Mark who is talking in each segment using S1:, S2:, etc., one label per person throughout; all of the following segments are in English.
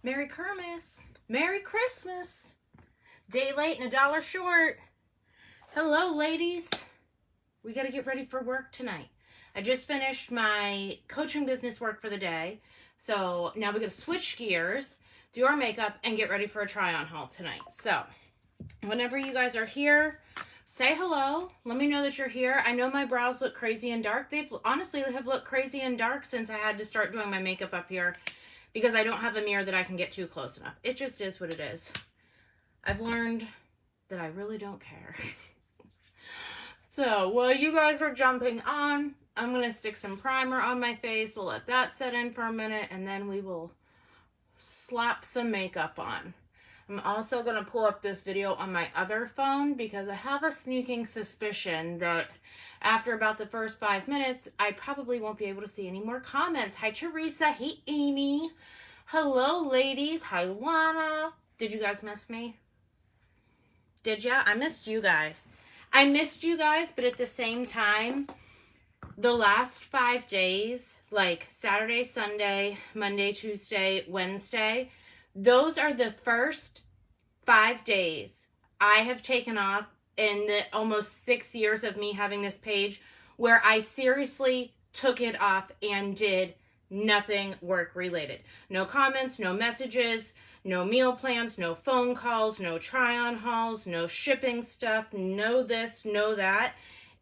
S1: Merry Christmas. Merry Christmas. Day late and $1 short. Hello, ladies. We got to get ready for work tonight. I just finished my coaching business work for the day. So now we got to switch gears, do our makeup, and get ready for a try-on haul tonight. So whenever you guys are here, say hello. Let me know that you're here. I know my brows look crazy and dark. They've honestly have looked crazy and dark since I had to start doing my makeup up here because I don't have a mirror that I can get too close enough. It just is what it is. I've learned that I really don't care. So while you guys are jumping on, I'm going to stick some primer on my face. We'll let that set in for a minute, and then we will slap some makeup on. I'm also going to pull up this video on my other phone because I have a sneaking suspicion that after about the first 5 minutes, I probably won't be able to see any more comments. Hi, Teresa. Hey, Amy. Hello, ladies. Hi, Lana. Did you guys miss me? Did ya? I missed you guys. I missed you guys, but at the same time, the last 5 days, like Saturday, Sunday, Monday, Tuesday, Wednesday, those are the first 5 days I have taken off in the almost 6 years of me having this page where I seriously took it off and did nothing work related. No comments, no messages, no meal plans, no phone calls, no try-on hauls, no shipping stuff, no this, no that.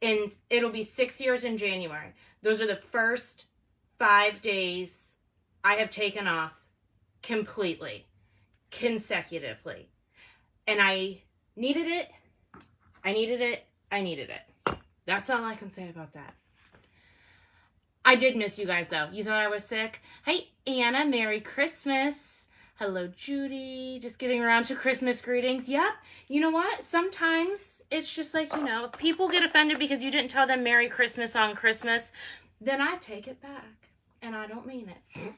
S1: And it'll be 6 years in January. Those are the first 5 days I have taken off completely, consecutively. And I needed it. I needed it. I needed it. That's all I can say about that. I did miss you guys, though. You thought I was sick? Hey, Anna, Merry Christmas. Hello, Judy. Just getting around to Christmas greetings. Yep. You know what? Sometimes it's just like, if people get offended because you didn't tell them Merry Christmas on Christmas, then I take it back. And I don't mean it.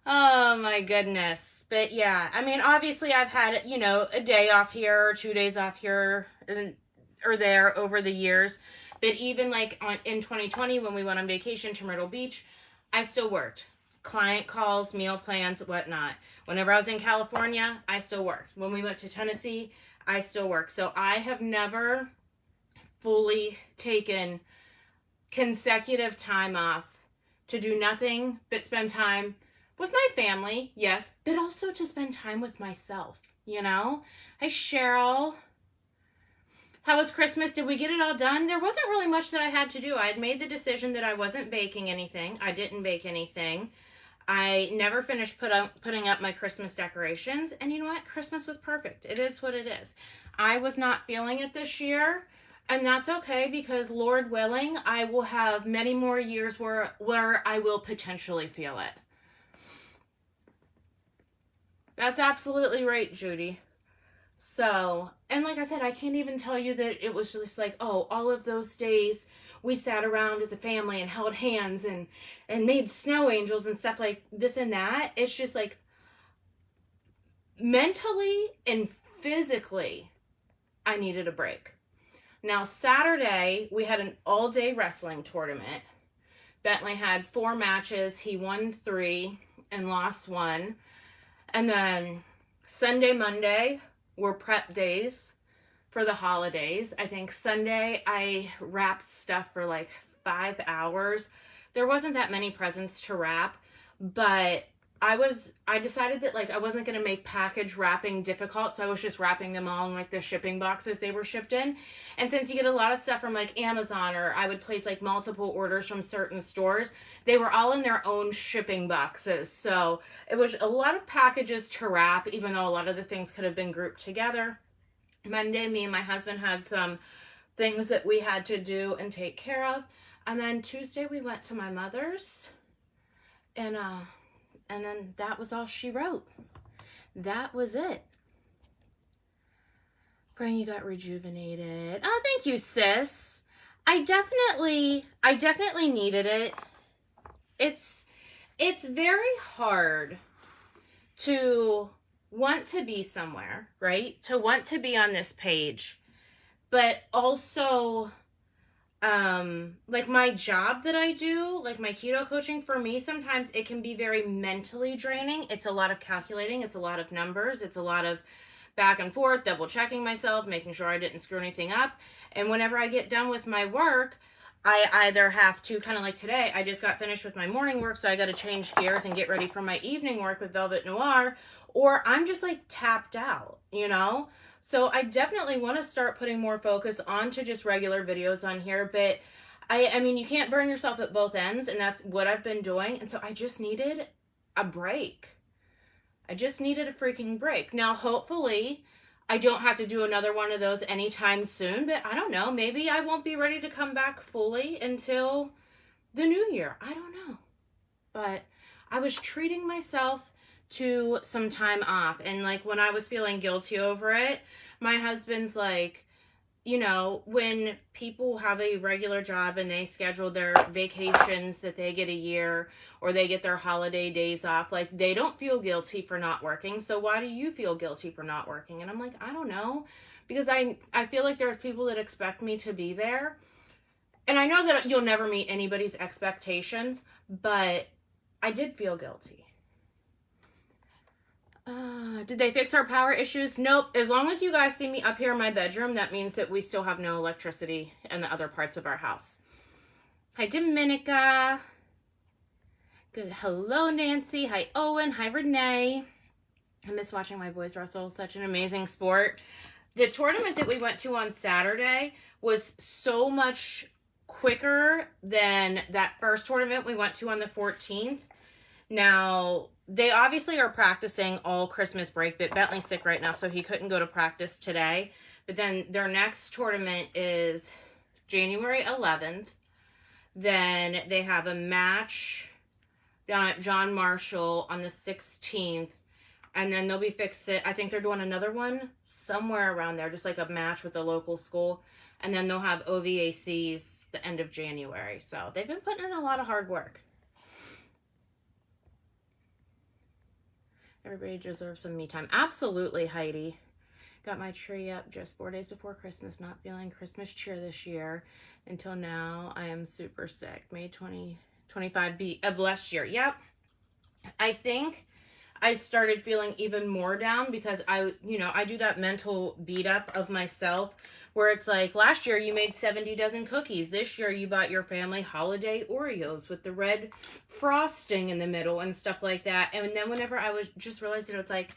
S1: Oh, my goodness. But, yeah. I mean, obviously, I've had, a day off here or 2 days off here or there over the years. But even, in 2020, when we went on vacation to Myrtle Beach, I still worked. Client calls, meal plans, whatnot. Whenever I was in California, I still worked. When we went to Tennessee, I still worked. So I have never fully taken consecutive time off to do nothing but spend time with my family, yes, but also to spend time with myself, Hi, Cheryl. How was Christmas? Did we get it all done? There wasn't really much that I had to do. I had made the decision that I wasn't baking anything. I didn't bake anything. I never finished putting up my Christmas decorations. And you know what? Christmas was perfect. It is what it is. I was not feeling it this year. And that's okay because Lord willing, I will have many more years where I will potentially feel it. That's absolutely right, Judy. So, and like I said, I can't even tell you that it was just like, oh, all of those days we sat around as a family and held hands and made snow angels and stuff like this and that. It's just like mentally and physically, I needed a break. Now, Saturday, we had an all-day wrestling tournament. Bentley had 4 matches. He won 3 and lost 1. And then Sunday, Monday were prep days for the holidays. I think Sunday I wrapped stuff for like 5 hours. There wasn't that many presents to wrap, but I decided that I wasn't going to make package wrapping difficult, so I was just wrapping them all in the shipping boxes they were shipped in. And since you get a lot of stuff from Amazon, or I would place multiple orders from certain stores, they were all in their own shipping boxes. So it was a lot of packages to wrap, even though a lot of the things could have been grouped together. Monday, me and my husband had some things that we had to do and take care of. And then Tuesday we went to my mother's, and then that was all she wrote. That was it. Praying you got rejuvenated. Oh, thank you, sis. I definitely needed it. It's very hard to want to be somewhere, right? To want to be on this page, but also like my job that I do, like my keto coaching, for me, sometimes it can be very mentally draining. It's a lot of calculating. It's a lot of numbers. It's a lot of back and forth, double checking myself, making sure I didn't screw anything up. And whenever I get done with my work, I either have to, kind of like today, I just got finished with my morning work, so I got to change gears and get ready for my evening work with Velvet Noir, or I'm just like tapped out, you know? So I definitely want to start putting more focus onto just regular videos on here, but I mean, you can't burn yourself at both ends, and that's what I've been doing. And so I just needed a break. I just needed a freaking break. Now, hopefully, I don't have to do another one of those anytime soon, but I don't know. Maybe I won't be ready to come back fully until the new year. I don't know. But I was treating myself to some time off. And like when I was feeling guilty over it, my husband's like, you know, when people have a regular job and they schedule their vacations that they get a year, or they get their holiday days off, like they don't feel guilty for not working. So why do you feel guilty for not working? And I'm like, I don't know, because I feel like there's people that expect me to be there. And I know that you'll never meet anybody's expectations, but I did feel guilty. Did they fix our power issues? Nope. As long as you guys see me up here in my bedroom, that means that we still have no electricity in the other parts of our house. Hi, Dominica. Good. Hello, Nancy. Hi, Owen. Hi, Renee. I miss watching my boys wrestle. Such an amazing sport. The tournament that we went to on Saturday was so much quicker than that first tournament we went to on the 14th. Now, they obviously are practicing all Christmas break, but Bentley's sick right now, so he couldn't go to practice today. But then their next tournament is January 11th. Then they have a match down at John Marshall on the 16th. And then they'll be fixing, I think they're doing another one somewhere around there, just like a match with the local school. And then they'll have OVACs the end of January. So they've been putting in a lot of hard work. Everybody deserves some me time. Absolutely, Heidi. Got my tree up just 4 days before Christmas. Not feeling Christmas cheer this year. Until now, I am super sick. May 2025 be a blessed year. Yep. I think I started feeling even more down because I do that mental beat up of myself where it's like, last year you made 70 dozen cookies. This year you bought your family holiday Oreos with the red frosting in the middle and stuff like that. And then whenever I was just realizing, it's like,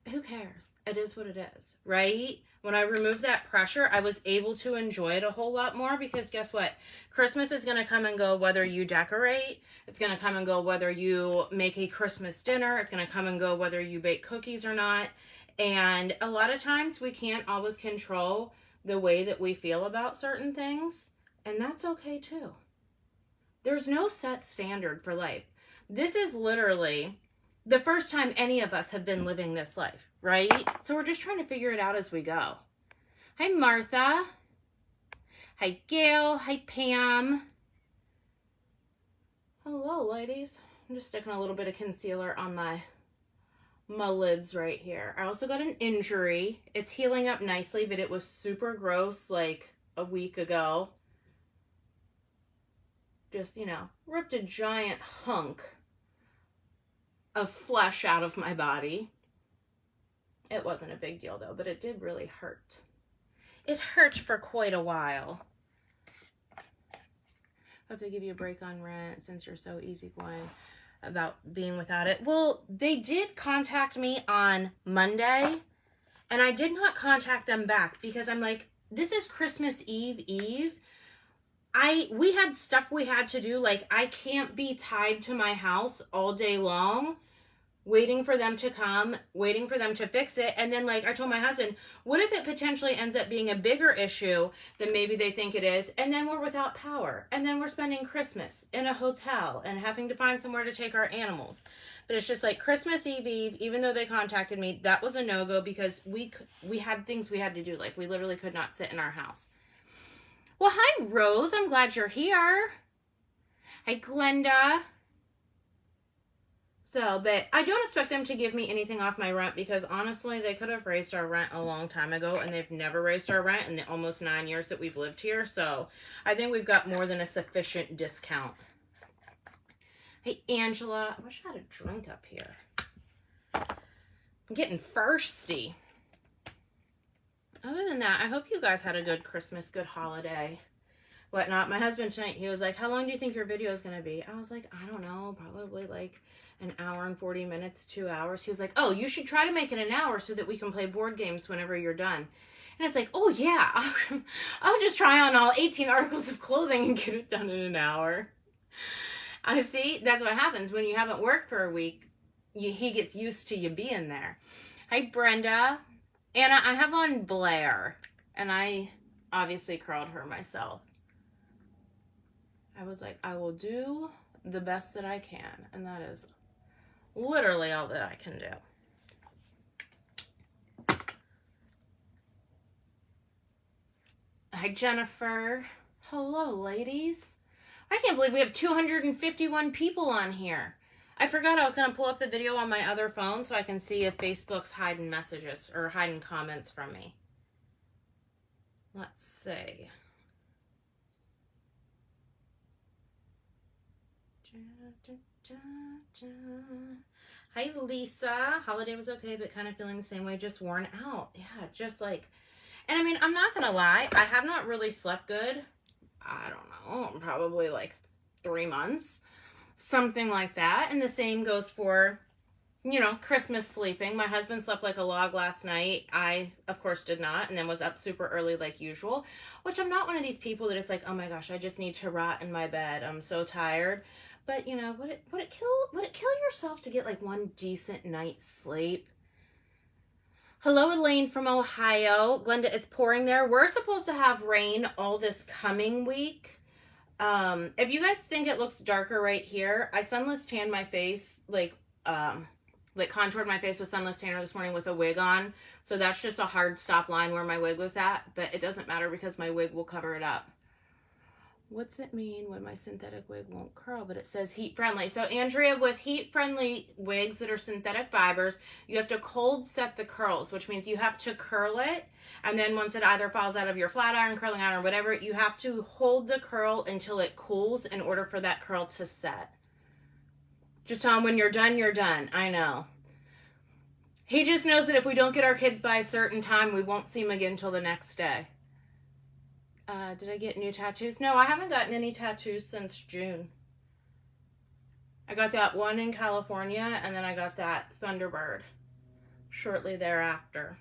S1: who cares? It is what it is, right? When I removed that pressure, I was able to enjoy it a whole lot more because guess what? Christmas is going to come and go whether you decorate. It's going to come and go whether you make a Christmas dinner. It's going to come and go whether you bake cookies or not. And a lot of times we can't always control the way that we feel about certain things. And that's okay too. There's no set standard for life. This is literally the first time any of us have been living this life, right? So we're just trying to figure it out as we go. Hi, Martha. Hi, Gail. Hi, Pam. Hello, ladies. I'm just sticking a little bit of concealer on my lids right here. I also got an injury. It's healing up nicely, but it was super gross like a week ago. Just, ripped a giant hunk of flesh out of my body. It wasn't a big deal though, but it did really hurt. It hurt for quite a while. Hope they give you a break on rent since you're so easygoing about being without it. Well, they did contact me on Monday, and I did not contact them back because I'm like, this is Christmas Eve. We had stuff we had to do. Like, I can't be tied to my house all day long waiting for them to come, waiting for them to fix it. And then, like, I told my husband, what if it potentially ends up being a bigger issue than maybe they think it is? And then we're without power. And then we're spending Christmas in a hotel and having to find somewhere to take our animals. But it's just like Christmas Eve, even though they contacted me, that was a no-go because we had things we had to do. Like, we literally could not sit in our house. Well, hi, Rose. I'm glad you're here. Hi, Glenda. So, but I don't expect them to give me anything off my rent because honestly, they could have raised our rent a long time ago and they've never raised our rent in the almost 9 years that we've lived here. So I think we've got more than a sufficient discount. Hey, Angela, I wish I had a drink up here. I'm getting thirsty. Other than that, I hope you guys had a good Christmas, good holiday, whatnot. My husband tonight, he was like, how long do you think your video is going to be? I was like, I don't know, probably like an hour and 40 minutes, 2 hours. He was like, oh, you should try to make it an hour so that we can play board games whenever you're done. And it's like, oh yeah, I'll just try on all 18 articles of clothing and get it done in an hour. I see, that's what happens when you haven't worked for a week. He gets used to you being there. Hi, Brenda. Anna, I have on Blair, and I obviously curled her myself. I was like, I will do the best that I can, and that is literally all that I can do. Hi, Jennifer. Hello, ladies. I can't believe we have 251 people on here. I forgot I was going to pull up the video on my other phone so I can see if Facebook's hiding messages or hiding comments from me. Let's see. Hi, Lisa. Holiday was okay, but kind of feeling the same way, just worn out. Yeah, just like, and I mean, I'm not going to lie. I have not really slept good. I don't know, probably like 3 months. Something like that. And the same goes for, you know, Christmas sleeping. My husband slept like a log last night. I, of course, did not, and then was up super early like usual, which I'm not one of these people that is like, oh my gosh, I just need to rot in my bed. I'm so tired. But, you know, would it kill yourself to get like one decent night's sleep? Hello, Elaine from Ohio. Glenda, it's pouring there. We're supposed to have rain all this coming week. If you guys think it looks darker right here, I sunless tanned my face, like contoured my face with sunless tanner this morning with a wig on. So that's just a hard stop line where my wig was at, but it doesn't matter because my wig will cover it up. What's it mean when my synthetic wig won't curl, but it says heat friendly? So Andrea, with heat friendly wigs that are synthetic fibers, you have to cold set the curls, which means you have to curl it. And then once it either falls out of your flat iron, curling iron, or whatever, you have to hold the curl until it cools in order for that curl to set. Just tell him when you're done, you're done. I know. He just knows that if we don't get our kids by a certain time, we won't see him again until the next day. Did I get new tattoos? No, I haven't gotten any tattoos since June. I got that one in California, and then I got that Thunderbird shortly thereafter.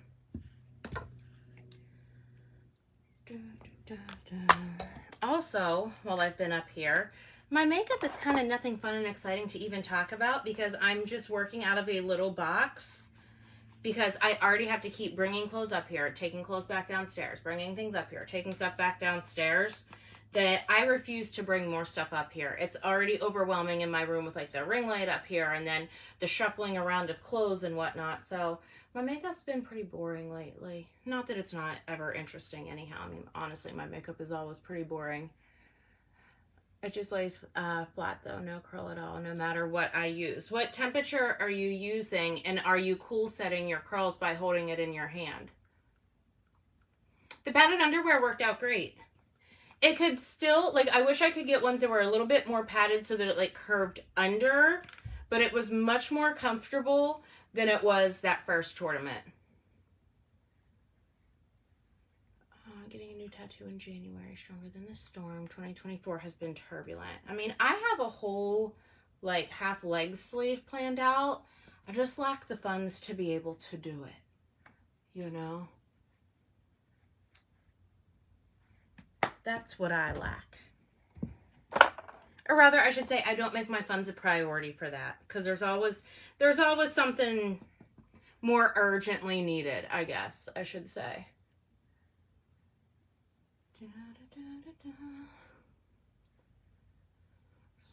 S1: Also, while I've been up here, my makeup is kind of nothing fun and exciting to even talk about because I'm just working out of a little box. Because I already have to keep bringing clothes up here, taking clothes back downstairs, bringing things up here, taking stuff back downstairs, that I refuse to bring more stuff up here. It's already overwhelming in my room with like the ring light up here and then the shuffling around of clothes and whatnot. So my makeup's been pretty boring lately. Not that it's not ever interesting anyhow. I mean, honestly, my makeup is always pretty boring. It just lays flat though, no curl at all, no matter what I use. What temperature are you using, and are you cool setting your curls by holding it in your hand? The padded underwear worked out great. It could still, like, I wish I could get ones that were a little bit more padded so that it like curved under, but it was much more comfortable than it was that first tournament. Getting a new tattoo in January, stronger than the storm. 2024 has been turbulent. I mean, I have a whole like half leg sleeve planned out. I just lack the funds to be able to do it, you know? That's what I lack. Or rather, I should say, I don't make my funds a priority for that, because there's always something more urgently needed, I guess I should say.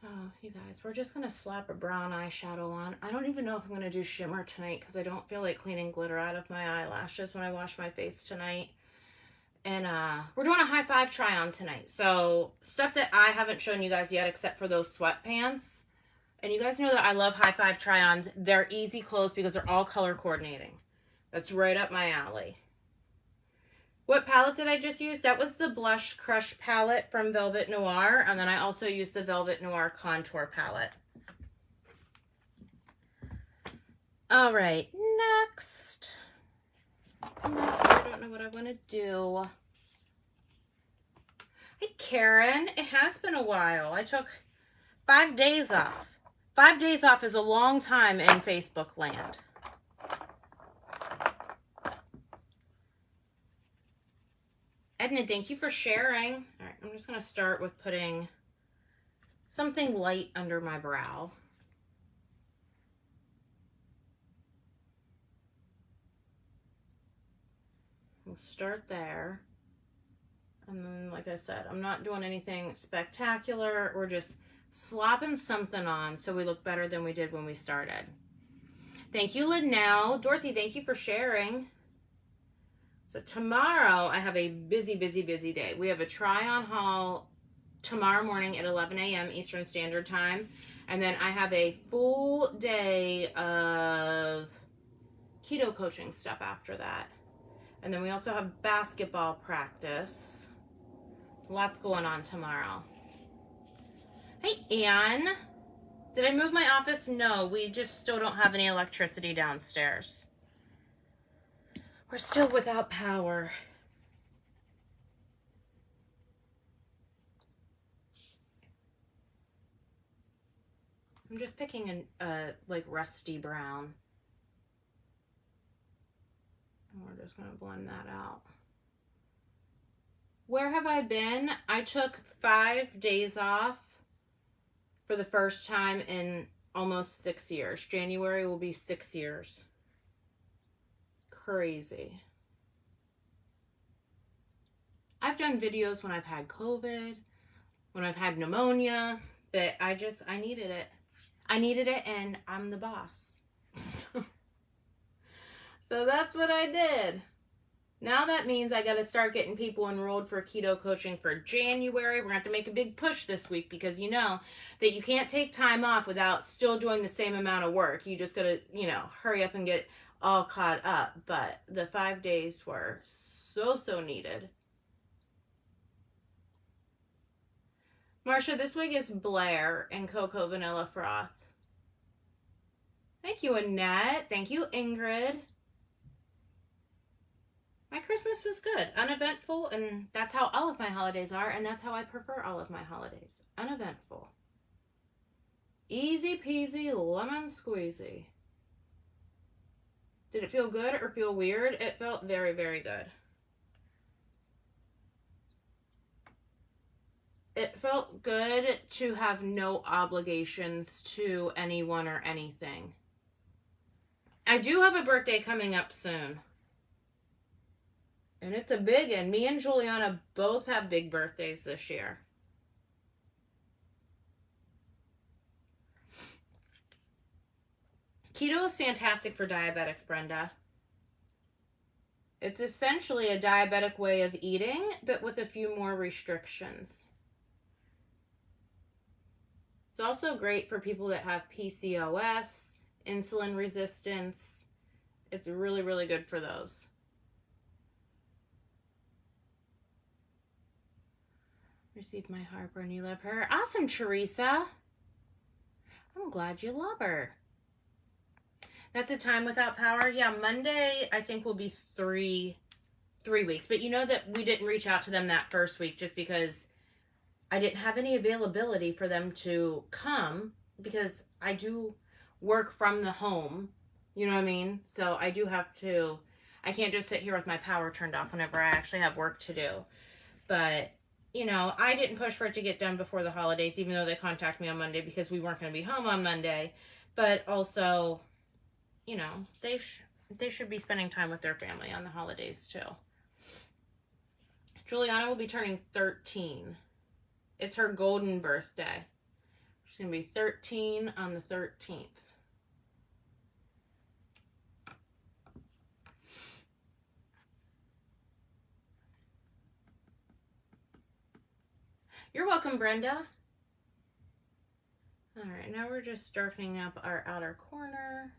S1: So, you guys, we're just going to slap a brown eyeshadow on. I don't even know if I'm going to do shimmer tonight because I don't feel like cleaning glitter out of my eyelashes when I wash my face tonight. And we're doing a high five try on tonight. So, stuff that I haven't shown you guys yet except for those sweatpants And you guys know that I love High Five try-ons. They're easy clothes because they're all color coordinating. That's right up my alley. What palette did I just use? That was the Blush Crush palette from Velvet Noir. And then I also used the Velvet Noir Contour palette. All right, next. I don't know what I want to do. Hey, Karen. It has been a while. I took 5 days off. 5 days off is a long time in Facebook land. Edna, thank you for sharing. All right, I'm just going to start with putting something light under my brow. We'll start there. And then, like I said, I'm not doing anything spectacular. We're just slapping something on so we look better than we did when we started. Thank you, Linnell. Dorothy, thank you for sharing. So tomorrow I have a busy day. We have a try-on haul tomorrow morning at 11 a.m. Eastern Standard Time. And then I have a full day of keto coaching stuff after that. And then we also have basketball practice. Lots going on tomorrow. Hey, Anne. Did I move my office? No, we just still don't have any electricity downstairs. We're still without power. I'm just picking a like rusty brown. And we're just going to blend that out. Where have I been? I took 5 days off for the first time in almost 6 years. January will be 6 years. Crazy. I've done videos when I've had COVID, when I've had pneumonia, but I needed it. I needed it, and I'm the boss. So that's what I did. Now that means I got to start getting people enrolled for keto coaching for January. We're going to have to make a big push this week because you know that you can't take time off without still doing the same amount of work. You just got to, hurry up and get all caught up. But the 5 days were so needed. Marsha, this wig is Blair and Cocoa Vanilla Froth. Thank you, Annette. Thank you, Ingrid. My Christmas was good, uneventful, and that's how all of my holidays are, and that's how I prefer all of my holidays. Uneventful. Easy peasy, lemon squeezy. Did it feel good or feel weird? It felt very good. It felt good to have no obligations to anyone or anything. I do have a birthday coming up soon. And it's a big one. Me and Juliana both have big birthdays this year. Keto is fantastic for diabetics, Brenda. It's essentially a diabetic way of eating, but with a few more restrictions. It's also great for people that have PCOS, insulin resistance. It's really good for those. Received my heartburn. You love her. Awesome, Teresa. I'm glad you love her. That's a time without power. Yeah, Monday I think will be three weeks. But you know that we didn't reach out to them that first week just because I didn't have any availability for them to come because I do work from the home. You know what I mean? So I do have to, I can't just sit here with my power turned off whenever I actually have work to do. But I didn't push for it to get done before the holidays, even though they contacted me on Monday because we weren't going to be home on Monday. But also, they should be spending time with their family on the holidays too. Juliana will be turning 13. It's her golden birthday. She's going to be 13 on the 13th. You're welcome, Brenda. All right, now we're just darkening up our outer corner.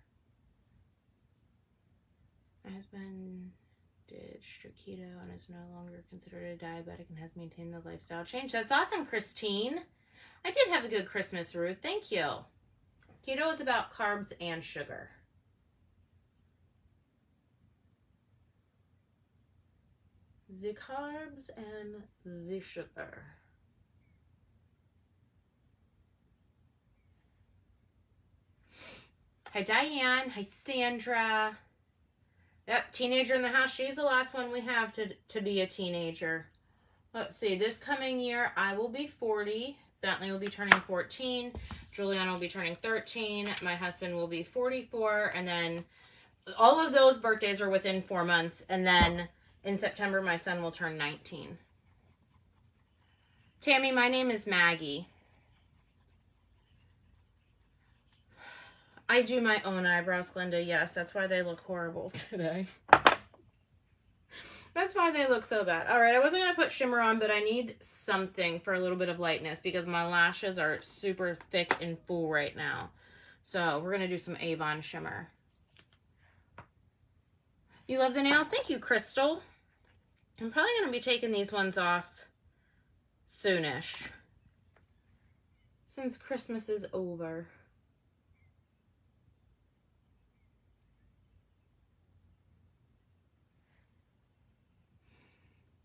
S1: My husband did strict keto and is no longer considered a diabetic and has maintained the lifestyle change. That's awesome, Christine. I did have a good Christmas, Ruth. Thank you. Keto is about carbs and sugar. The carbs and the sugar. Hi, Diane. Hi, Sandra. Yep, teenager in the house. She's the last one we have to be a teenager. Let's see. This coming year, I will be 40. Bentley will be turning 14. Juliana will be turning 13. My husband will be 44. And then all of those birthdays are within 4 months. And then in September, my son will turn 19. Tammy, my name is Maggie. I do my own eyebrows, Glenda. Yes, that's why they look horrible today. That's why they look so bad. All right, I wasn't going to put shimmer on, but I need something for a little bit of lightness because my lashes are super thick and full right now. So we're going to do some Avon shimmer. You love the nails? Thank you, Crystal. I'm probably going to be taking these ones off soonish since Christmas is over.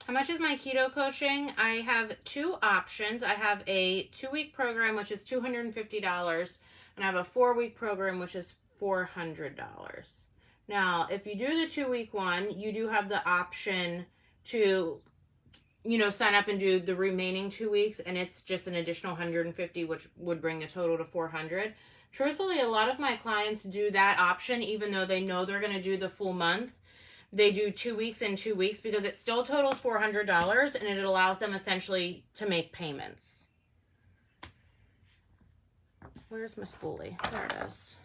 S1: How much is my keto coaching? I have 2 options. I have a 2-week program, which is $250, and I have a 4-week program, which is $400. Now, if you do the 2-week one, you do have the option to, sign up and do the remaining 2 weeks, and it's just an additional $150, which would bring the total to $400. Truthfully, a lot of my clients do that option, even though they know they're going to do the full month. They do 2 weeks and 2 weeks because it still totals $400 and it allows them essentially to make payments. Where's my spoolie? There it is.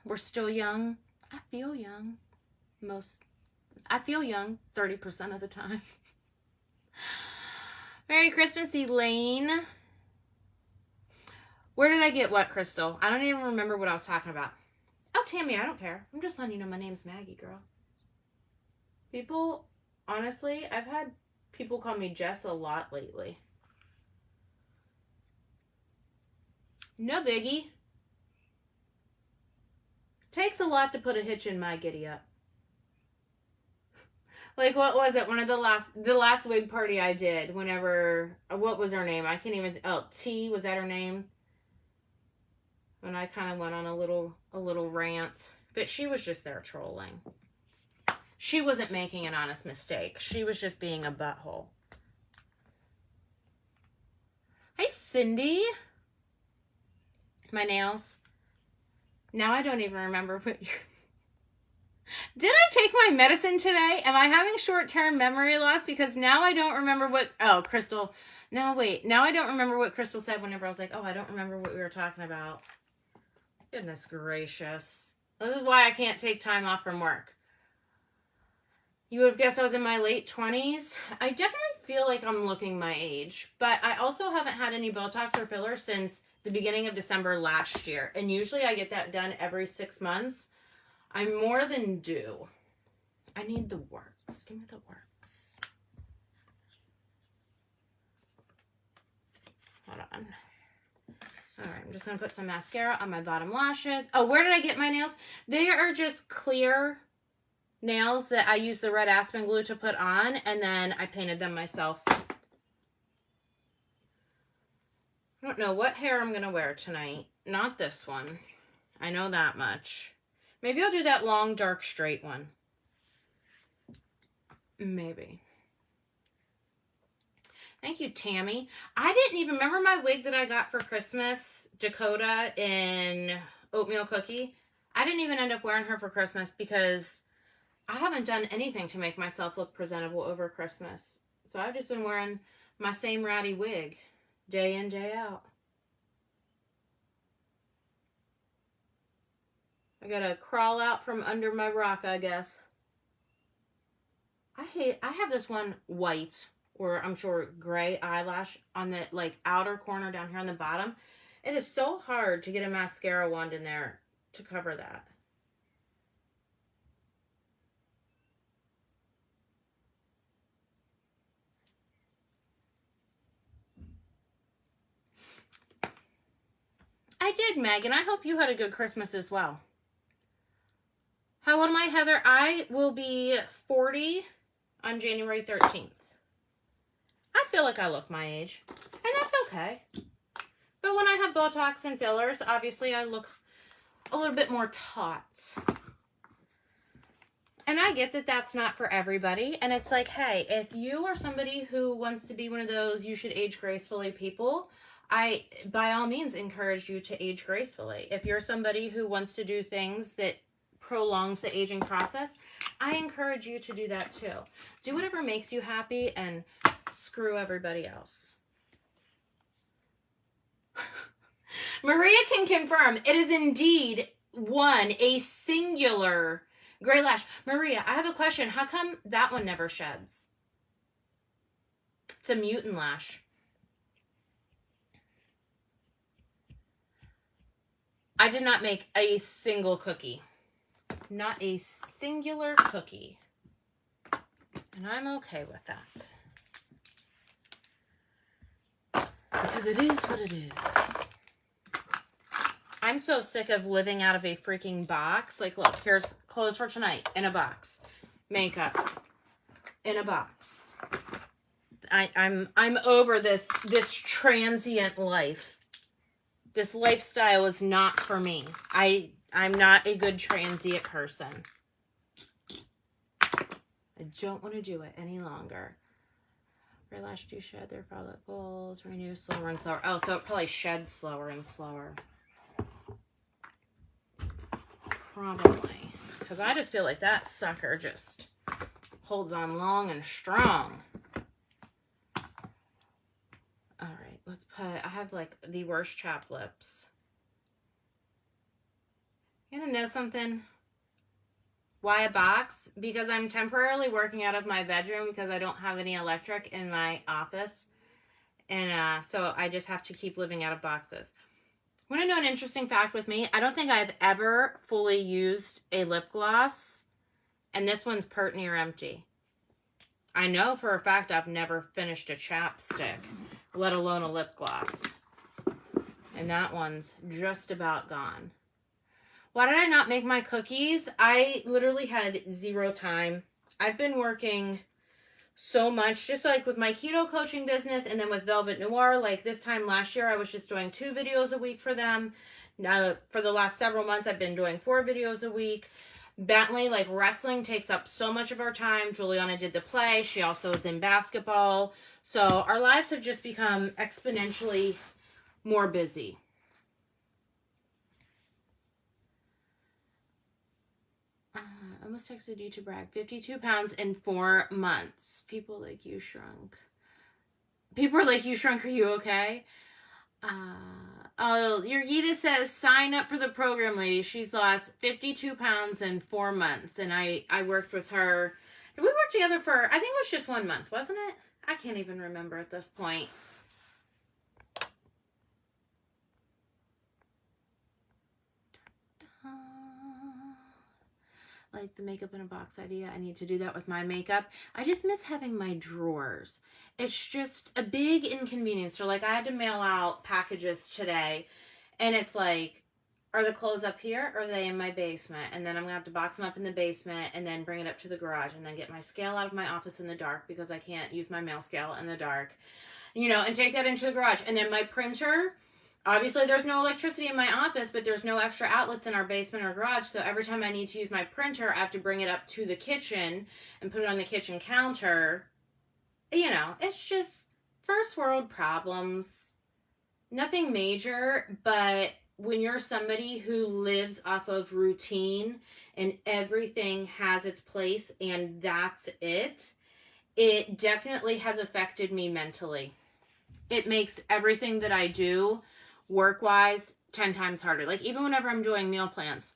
S1: We're still young. I feel young. I feel young 30% of the time. Merry Christmas, Elaine. Where did I get what, Crystal? I don't even remember what I was talking about. Oh, Tammy, I don't care. I'm just letting you know my name's Maggie, girl. People, honestly, I've had people call me Jess a lot lately. No biggie. Takes a lot to put a hitch in my giddy up. Like, what was it? One of the last wig party I did, whenever, what was her name? I can't even, T, was that her name? When I kind of went on a little rant. But she was just there trolling. She wasn't making an honest mistake. She was just being a butthole. Hi, Cindy. My nails. Now I don't even remember what you're... Did I take my medicine today? Am I having short-term memory loss? Because now I don't remember what... Oh, Crystal. No, wait. Now I don't remember what Crystal said whenever I was like, oh, I don't remember what we were talking about. Goodness gracious. This is why I can't take time off from work. You would have guessed I was in my late 20s. I definitely feel like I'm looking my age. But I also haven't had any Botox or filler since the beginning of December last year. And usually I get that done every 6 months. I'm more than due. I need the works. Give me the works. Hold on. All right, I'm just going to put some mascara on my bottom lashes. Oh, where did I get my nails? They are just clear nails that I use the red aspen glue to put on, and then I painted them myself. I don't know what hair I'm going to wear tonight. Not this one. I know that much. Maybe I'll do that long, dark, straight one. Maybe. Thank you, Tammy. I didn't even remember my wig that I got for Christmas, Dakota in oatmeal cookie. I didn't even end up wearing her for Christmas because I haven't done anything to make myself look presentable over Christmas. So I've just been wearing my same ratty wig day in, day out. I gotta crawl out from under my rock, I guess. I have this one white, or I'm sure gray eyelash on the like outer corner down here on the bottom. It is so hard to get a mascara wand in there to cover that. I did, Megan. I hope you had a good Christmas as well. How old am I, Heather? I will be 40 on January 13th. I feel like I look my age, and that's okay. But when I have Botox and fillers, obviously I look a little bit more taut. And I get that that's not for everybody. And it's like, hey, if you are somebody who wants to be one of those you should age gracefully people, I, by all means, encourage you to age gracefully. If you're somebody who wants to do things that prolongs the aging process, I encourage you to do that too. Do whatever makes you happy and screw everybody else. Maria can confirm it is indeed a singular gray lash. Maria, I have a question. How come that one never sheds? It's a mutant lash. I did not make a single cookie. Not a singular cookie. And I'm okay with that. Because it is what it is. I'm so sick of living out of a freaking box. Like, look, here's clothes for tonight in a box. Makeup in a box. I'm over this transient life. This lifestyle is not for me. I'm not a good transient person. I don't want to do it any longer. Gray lash do shed their follicles, renew slower and slower. Oh, so it probably sheds slower and slower. Probably. Because I just feel like that sucker just holds on long and strong. Alright, let's put... I have like the worst chapped lips. You wanna know something? Why a box? Because I'm temporarily working out of my bedroom because I don't have any electric in my office. And so I just have to keep living out of boxes. Want to know an interesting fact with me? I don't think I've ever fully used a lip gloss. And this one's pert near empty. I know for a fact I've never finished a chapstick, let alone a lip gloss. And that one's just about gone. Why did I not make my cookies? I literally had zero time. I've been working so much, just like with my keto coaching business and then with Velvet Noir. Like this time last year, I was just doing 2 videos a week for them. Now, for the last several months, I've been doing 4 videos a week. Bentley, like wrestling takes up so much of our time. Juliana did the play. She also is in basketball. So our lives have just become exponentially more busy. Almost texted you to brag. 52 pounds in 4 months. People like you shrunk. People are like, you shrunk, are you okay? Oh, your Gita says, sign up for the program, lady. She's lost 52 pounds in 4 months. And I worked with her. Did we work together for, I think it was just 1 month, wasn't it? I can't even remember at this point. Like the makeup in a box idea. I need to do that with my makeup. I just miss having my drawers. It's just a big inconvenience. So like I had to mail out packages today and it's like, are the clothes up here or are they in my basement? And then I'm gonna have to box them up in the basement and then bring it up to the garage and then get my scale out of my office in the dark because I can't use my mail scale in the dark, you know, and take that into the garage. And then my printer, obviously, there's no electricity in my office, but there's no extra outlets in our basement or garage. So every time I need to use my printer, I have to bring it up to the kitchen and put it on the kitchen counter. You know, it's just first world problems. Nothing major, but when you're somebody who lives off of routine and everything has its place and that's it, it definitely has affected me mentally. It makes everything that I do work-wise 10 times harder. Like even whenever I'm doing meal plans,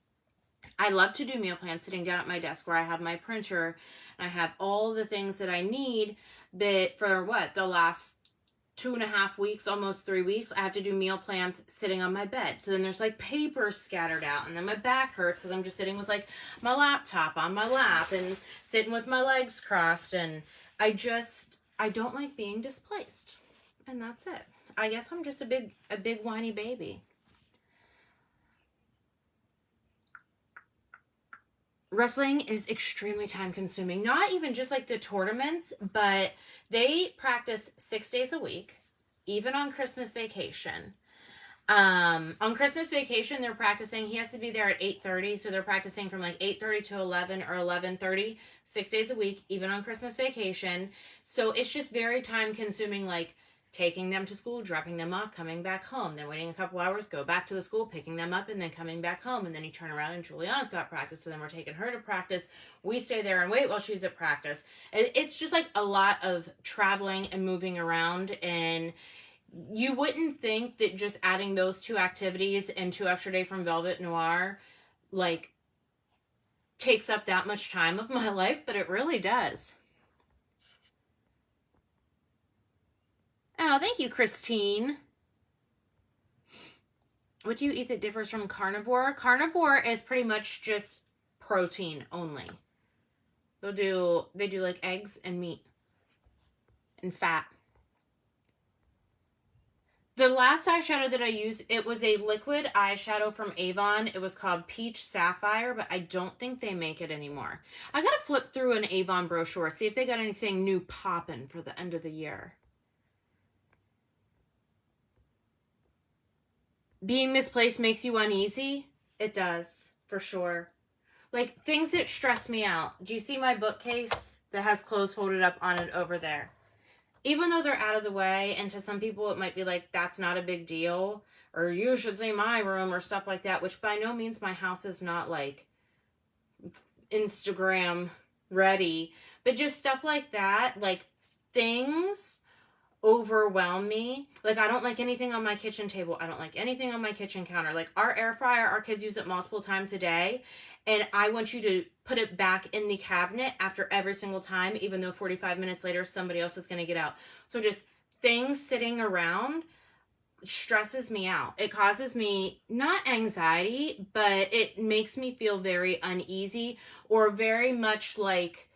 S1: I love to do meal plans sitting down at my desk where I have my printer and I have all the things that I need, that for the last 2.5 weeks, almost 3 weeks, I have to do meal plans sitting on my bed. So then there's like paper scattered out, and then my back hurts because I'm just sitting with like my laptop on my lap and sitting with my legs crossed, and I don't like being displaced. And that's it. I guess I'm just a big whiny baby. Wrestling is extremely time consuming. Not even just like the tournaments, but they practice 6 days a week, even on Christmas vacation. On Christmas vacation, they're practicing. He has to be there at 8:30, so they're practicing from like 8:30 to 11 or 11:30, 6 days a week, even on Christmas vacation. So it's just very time consuming, like taking them to school, dropping them off, coming back home, then waiting a couple hours, go back to the school, picking them up, and then coming back home. And then you turn around and Juliana's got practice, so then we're taking her to practice. We stay there and wait while she's at practice. It's just like a lot of traveling and moving around, and you wouldn't think that just adding those 2 activities and 2 extra days from Velvet Noir like takes up that much time of my life, but it really does. Oh, thank you, Christine. What do you eat that differs from carnivore? Carnivore is pretty much just protein only. They do like eggs and meat and fat. The last eyeshadow that I used, it was a liquid eyeshadow from Avon. It was called Peach Sapphire, but I don't think they make it anymore. I gotta flip through an Avon brochure, see if they got anything new popping for the end of the year. Being misplaced makes you uneasy? It does, for sure. Like, things that stress me out. Do you see my bookcase that has clothes folded up on it over there? Even though they're out of the way, and to some people it might be like, that's not a big deal, or you should see my room, or stuff like that, which by no means my house is not like Instagram ready, but just stuff like that, like things overwhelm me. Like, I don't like anything on my kitchen table. I don't like anything on my kitchen counter. Like, our air fryer, our kids use it multiple times a day, and I want you to put it back in the cabinet after every single time, even though 45 minutes later somebody else is going to get out. So just things sitting around stresses me out. It causes me not anxiety, but it makes me feel very uneasy, or very much like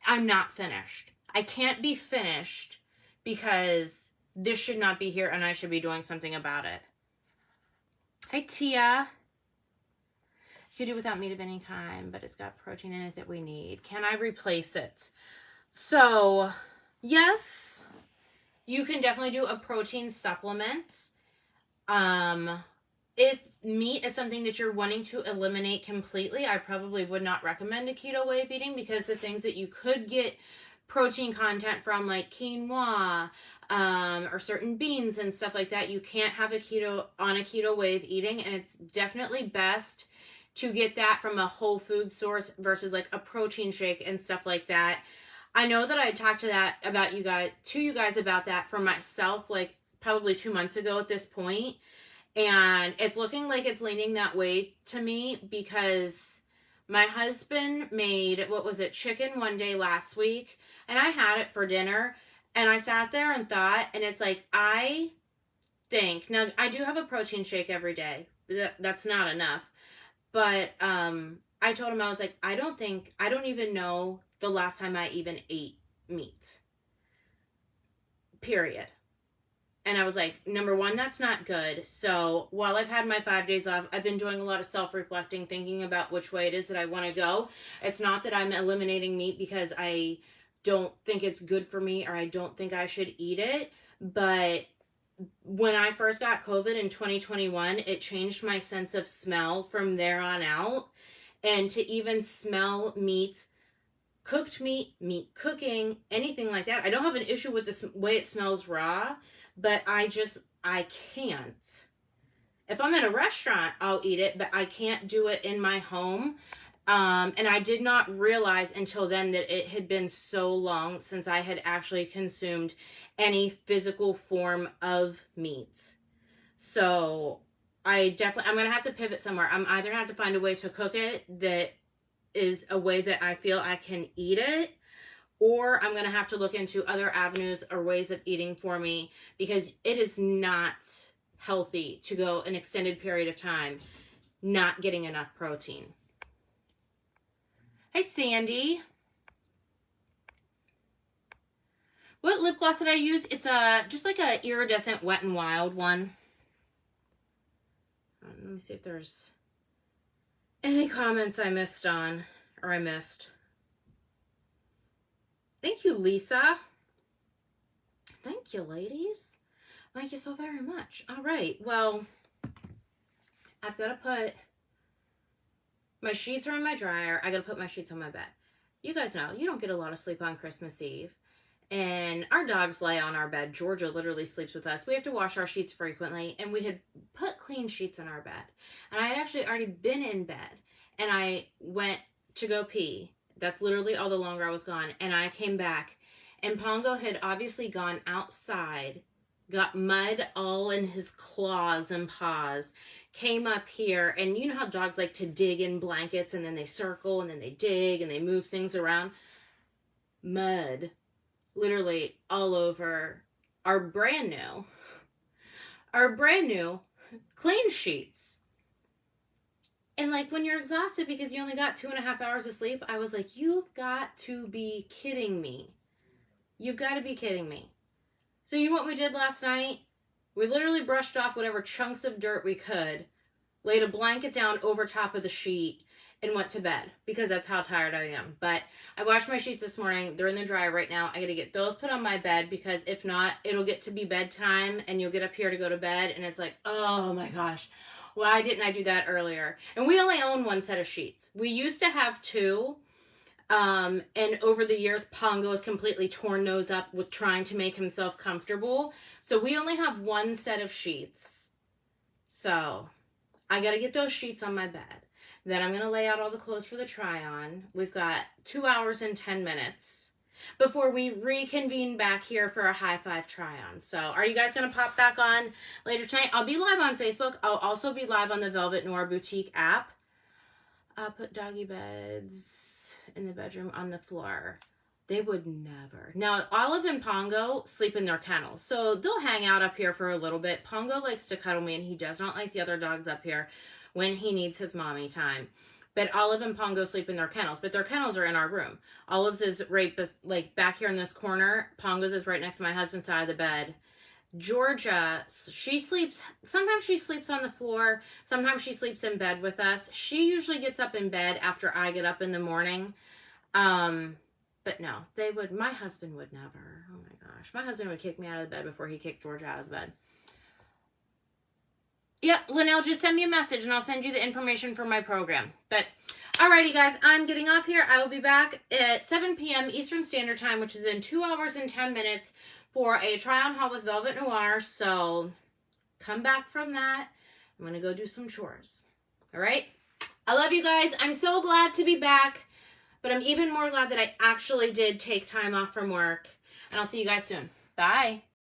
S1: I'm not finished. I can't be finished because this should not be here and I should be doing something about it. Hi, Tia. You could do without meat of any kind, but it's got protein in it that we need. Can I replace it? So, yes, you can definitely do a protein supplement. If meat is something that you're wanting to eliminate completely, I probably would not recommend a keto way of eating, because the things that you could get protein content from, like quinoa, or certain beans and stuff like that, you can't have a keto way of eating, and it's definitely best to get that from a whole food source versus like a protein shake and stuff like that. I know that I talked to you guys about that for myself, like probably 2 months ago at this point. And it's looking like it's leaning that way to me, because my husband made, chicken one day last week, and I had it for dinner, and I sat there and thought, and it's like, I think, now I do have a protein shake every day. That's not enough. But I told him, I was like, I don't even know the last time I even ate meat. Period. And I was like, number one, that's not good. So while I've had my 5 days off, I've been doing a lot of self-reflecting, thinking about which way it is that I want to go. It's not that I'm eliminating meat because I don't think it's good for me, or I don't think I should eat it. But when I first got COVID in 2021, it changed my sense of smell from there on out. And to even smell meat, cooked meat cooking, anything like that, I don't have an issue with the way it smells raw. But I can't. If I'm in a restaurant, I'll eat it, but I can't do it in my home. And I did not realize until then that it had been so long since I had actually consumed any physical form of meat. So I'm going to have to pivot somewhere. I'm either going to have to find a way to cook it that is a way that I feel I can eat it, or I'm going to have to look into other avenues or ways of eating for me, because it is not healthy to go an extended period of time not getting enough protein. Hey, Sandy. What lip gloss did I use? It's just like a iridescent Wet n Wild one. Let me see if there's any comments I missed on, or I missed. Thank you, Lisa. Thank you, ladies. Thank you so very much. All right, well, I've got to put, my sheets are in my dryer. I got to put my sheets on my bed. You guys know, you don't get a lot of sleep on Christmas Eve. And our dogs lay on our bed. Georgia literally sleeps with us. We have to wash our sheets frequently, and we had put clean sheets in our bed. And I had actually already been in bed, and I went to go pee. That's literally all the longer I was gone. And I came back, and Pongo had obviously gone outside, got mud all in his claws and paws, came up here, and you know how dogs like to dig in blankets, and then they circle, and then they dig, and they move things around? Mud. Literally all over our brand new clean sheets. And like, when you're exhausted because you only got 2.5 hours of sleep, I was like, you've got to be kidding me. You've got to be kidding me. So you know what we did last night? We literally brushed off whatever chunks of dirt we could, laid a blanket down over top of the sheet, and went to bed, because that's how tired I am. But I washed my sheets this morning. They're in the dryer right now. I got to get those put on my bed, because if not, it'll get to be bedtime and you'll get up here to go to bed and it's like, oh my gosh, why didn't I do that earlier? And we only own one set of sheets. We used to have two. And over the years, Pongo has completely torn those up with trying to make himself comfortable. So we only have one set of sheets. So I got to get those sheets on my bed. Then I'm going to lay out all the clothes for the try-on. We've got 2 hours and 10 minutes before we reconvene back here for a high five try-on. So are you guys going to pop back on later tonight? I'll be live on Facebook. I'll also be live on the Velvet Noir Boutique app. I'll put doggy beds in the bedroom on the floor. They would never. Now, Olive and Pongo sleep in their kennels, so they'll hang out up here for a little bit. Pongo likes to cuddle me, and he does not like the other dogs up here when he needs his mommy time. But Olive and Pongo sleep in their kennels, but their kennels are in our room. Olive's is right like back here in this corner. Pongo's is right next to my husband's side of the bed. Georgia, she sleeps, sometimes she sleeps on the floor, sometimes she sleeps in bed with us. She usually gets up in bed after I get up in the morning. But no, my husband would never. Oh my gosh. My husband would kick me out of the bed before he kicked Georgia out of the bed. Yep, Linnell, just send me a message and I'll send you the information for my program. But, alrighty guys, I'm getting off here. I will be back at 7 p.m. Eastern Standard Time, which is in 2 hours and 10 minutes for a try-on haul with Velvet Noir. So, come back from that. I'm going to go do some chores. Alright? I love you guys. I'm so glad to be back. But I'm even more glad that I actually did take time off from work. And I'll see you guys soon. Bye.